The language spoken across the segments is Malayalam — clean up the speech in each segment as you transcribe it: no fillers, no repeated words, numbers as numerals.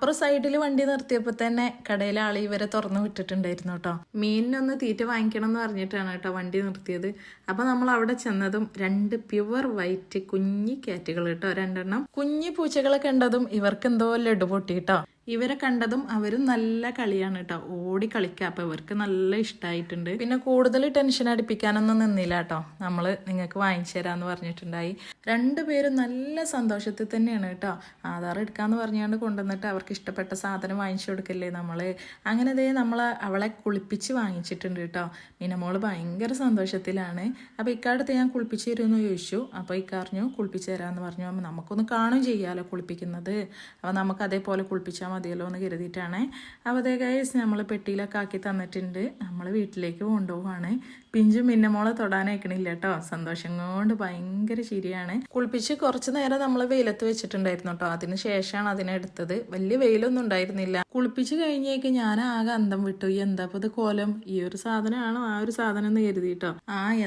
അപ്പുറം സൈഡിൽ വണ്ടി നിർത്തിയപ്പോൾ തന്നെ കടയിലെ ആൾ ഇവരെ തുറന്നു വിട്ടിട്ടുണ്ടായിരുന്നു കേട്ടോ. മീനിനൊന്ന് തീറ്റ വാങ്ങിക്കണം എന്ന് പറഞ്ഞിട്ടാണ് കേട്ടോ വണ്ടി നിർത്തിയത്. അപ്പോൾ നമ്മൾ അവിടെ ചെന്നതും 2 പ്യുവർ വൈറ്റ് കുഞ്ഞി കാറ്റുകൾ കേട്ടോ, 2 എണ്ണം. കുഞ്ഞി പൂച്ചകളെ കണ്ടതും ഇവർക്ക് എന്തോ ലഡു പൊട്ടി കേട്ടോ. ഇവരെ കണ്ടതും അവരും നല്ല കളിയാണ് കേട്ടോ, ഓടി കളിക്കുക. അപ്പോൾ ഇവർക്ക് നല്ല ഇഷ്ടമായിട്ടുണ്ട്. പിന്നെ കൂടുതൽ ടെൻഷൻ അടിപ്പിക്കാനൊന്നും നിന്നില്ല കേട്ടോ, നമ്മൾ നിങ്ങൾക്ക് വാങ്ങിച്ചു തരാമെന്ന് പറഞ്ഞിട്ടുണ്ടായി. 2 പേരും നല്ല സന്തോഷത്തിൽ തന്നെയാണ് കേട്ടോ. ആധാർ എടുക്കാമെന്ന് പറഞ്ഞുകൊണ്ട് കൊണ്ടുവന്നിട്ട് അവർക്ക് ഇഷ്ടപ്പെട്ട സാധനം വാങ്ങിച്ചു കൊടുക്കല്ലേ നമ്മൾ. അങ്ങനെ നമ്മൾ അവളെ കുളിപ്പിച്ച് വാങ്ങിച്ചിട്ടുണ്ട് കേട്ടോ. മിനമോള് ഭയങ്കര സന്തോഷത്തിലാണ്. അപ്പോൾ ഇക്കാലത്ത് ഞാൻ കുളിപ്പിച്ച് തരുമെന്ന് ചോദിച്ചു. അപ്പോൾ ഇക്കറിഞ്ഞു കുളിപ്പിച്ച് തരാമെന്ന് പറഞ്ഞു. അപ്പോൾ നമുക്കൊന്ന് കാണും ചെയ്യാമല്ലോ കുളിപ്പിക്കുന്നത്. അപ്പോൾ നമുക്ക് അതേപോലെ കുളിപ്പിച്ചാൽ മതിയല്ലോ എന്ന് കരുതിയിട്ടാണ്. അപ്പോൾ അതേ ഗൈസ് നമ്മൾ പെട്ടിയിലൊക്കെ ആക്കി തന്നിട്ടുണ്ട്. നമ്മൾ വീട്ടിലേക്ക് കൊണ്ടുപോവാണ്. പിഞ്ചു മിന്നമോളെ തൊടാനയക്കണില്ല കേട്ടോ, സന്തോഷം കൊണ്ട് ഭയങ്കര ചിരിയാണ്. കുളിപ്പിച്ച് കുറച്ച് നേരം നമ്മൾ വെയിലത്ത് വെച്ചിട്ടുണ്ടായിരുന്നു കേട്ടോ. അതിന് ശേഷമാണ് അതിനെടുത്തത്. വലിയ വെയിലൊന്നും ഉണ്ടായിരുന്നില്ല. കുളിപ്പിച്ച് കഴിഞ്ഞേക്ക് ഞാൻ ആകെ അന്തം വിട്ടു. എന്താ ഇത് കോലം, ഈ ഒരു സാധനമാണോ ആ ഒരു സാധനം എന്ന് കരുതിയിട്ടോ.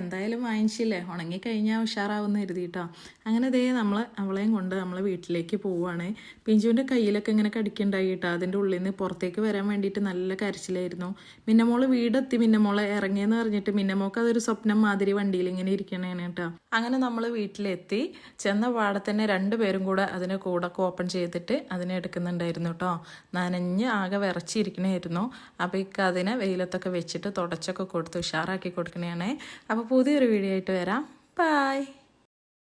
എന്തായാലും വാങ്ങിച്ചില്ലേ, ഉണങ്ങി കഴിഞ്ഞാൽ ഉഷാറാവുമെന്ന് കരുതിയിട്ടോ. അങ്ങനെ നമ്മൾ അവളെയും കൊണ്ട് നമ്മൾ വീട്ടിലേക്ക് പോവുകയാണ്. പിഞ്ചുവിൻ്റെ കയ്യിലൊക്കെ ഇങ്ങനെ കടിക്കുണ്ടായി കേട്ടോ. അതിൻ്റെ ഉള്ളിൽ നിന്ന് പുറത്തേക്ക് വരാൻ വേണ്ടിയിട്ട് നല്ല കരച്ചിലായിരുന്നു. മിന്നമോള് വീടെത്തി മിന്നമോളെ ഇറങ്ങിയെന്ന് പറഞ്ഞിട്ട് മിന്നമോൾക്ക് അതൊരു സ്വപ്നം മാതിരി വണ്ടിയിൽ ഇങ്ങനെ ഇരിക്കണേണ് കേട്ടോ. അങ്ങനെ നമ്മൾ വീട്ടിലെത്തി. ചെന്ന പാടെ തന്നെ 2 പേരും കൂടെ അതിനെ കൂടൊക്കെ ഓപ്പൺ ചെയ്തിട്ട് അതിനെ എടുക്കുന്നുണ്ടായിരുന്നു കേട്ടോ. നനഞ്ഞ് ആകെ വിറച്ചിരിക്കണമായിരുന്നു. അപ്പോൾ അതിനെ വെയിലത്തൊക്കെ വെച്ചിട്ട് തുടച്ചൊക്കെ കൊടുത്ത് ഉഷാറാക്കി കൊടുക്കണേ. അപ്പോൾ പുതിയൊരു വീഡിയോ ആയിട്ട് വരാം. ബൈ.